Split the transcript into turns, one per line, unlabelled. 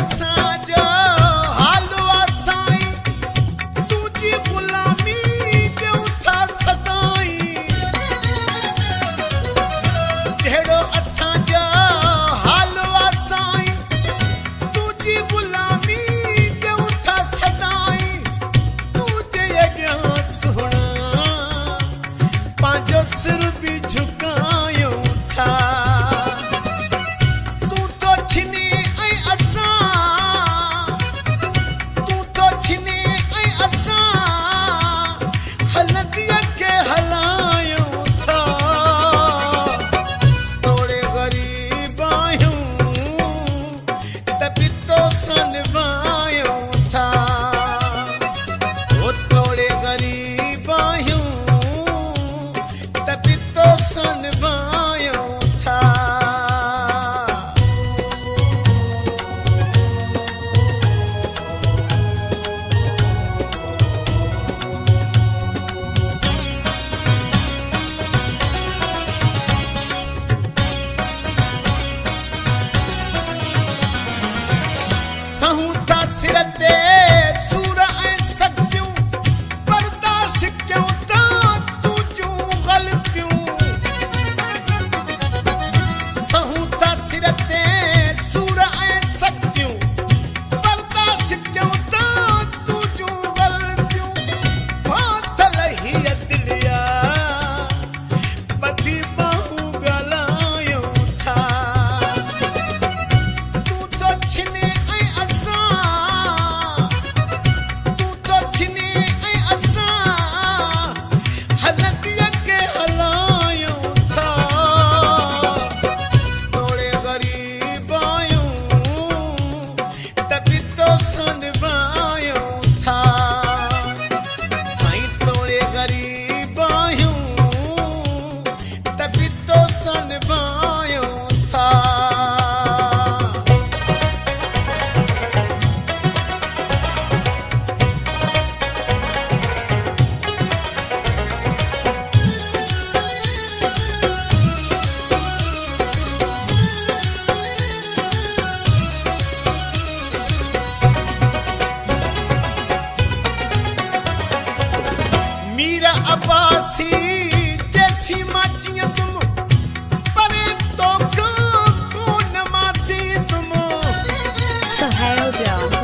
असांजो हाल असाई तुझी गुलामी ॾियूं था सदाई जहिड़ो असांजो हाल असाई तुझी गुलामी ॾियूं था सदाई तुझे अॻियां सुहिणा पंहिंजो सिर बि झुकायूं था तूं तो छिनी ऐं असां तूं तो छिनी ऐं असां हलंदीअ खे हलायूं था तोड़े ग़रीब आहियूं त बि तोसां निभायूं था ओ तोड़े ग़रीब आहियूं त बि तोसां निभायूं था सहूं था सिर ते सूर ऐं सख्तियूं बर्दाश्त कयूं था तुंहिंजूं ग़लतियूं सहूं था सिर ते सूर ऐं सख्तियूं बर्दाश्त कयूं था तुंहिंजूं ग़लतियूं फाथल हीअ दिलिया ॿधी ॿाहूं ॻाल्हायूं था तूं तो छिनी ऐं असां तूं तो छिनी ऐं असां हलंदीअ खे हलायूं था तोड़े ग़रीब आहियूं त बि तोसां निभायूं था साईं तोड़े ग़रीब आहियूं त बि तोसां निभायूं था मीर अब्बासी जैसी माचियां तुम परे तो कोन माती तुम
Sohail John.